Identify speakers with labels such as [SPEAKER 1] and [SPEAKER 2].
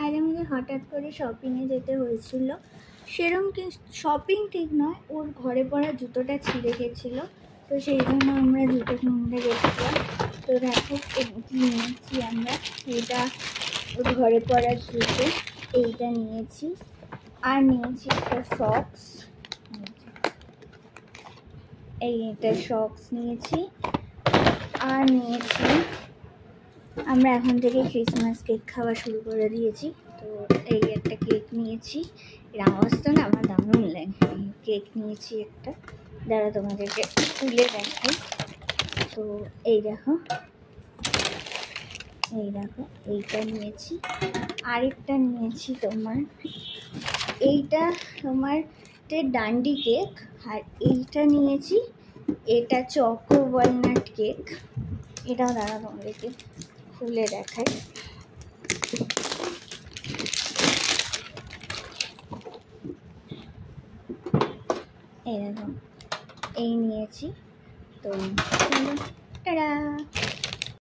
[SPEAKER 1] আজ আমাদের হঠাৎ করে শপিংয়ে যেতে হয়েছিল। সেরকম শপিং ঠিক নয়, ওর ঘরে পরা জুতোটা ছিঁড়ে গেছিলো, তো সেই জন্য আমরা জুতো কিনতে গেছিলাম। তো দেখো নিয়েছি আমরা, এটা ওর ঘরে পরা জুতো, এইটা নিয়েছি। আর নিয়েছি একটা সক্স, এইটা সক্স নিয়েছি। আর নিয়েছি, আমরা এখন থেকে ক্রিসমাস কেক খাওয়া শুরু করে দিয়েছি। তো এই একটা কেক নিয়েছি, এর আওয়াজটা না আমার দারুণ লাগে। কেক নিয়েছি একটা, দাঁড়া তোমাদেরকে তুলে দেখাই। তো এই দেখো এইটা নিয়েছি। আরেকটা নিয়েছি এইটা তোমার ডান্ডি কেক। আর এইটা নিয়েছি, এটা চকো ওয়ালনাট কেক। এটাও দাঁড়া তোমাদেরকে খুলে দেখাই। এই দেখো, এই নিয়েছি। তো টাটা।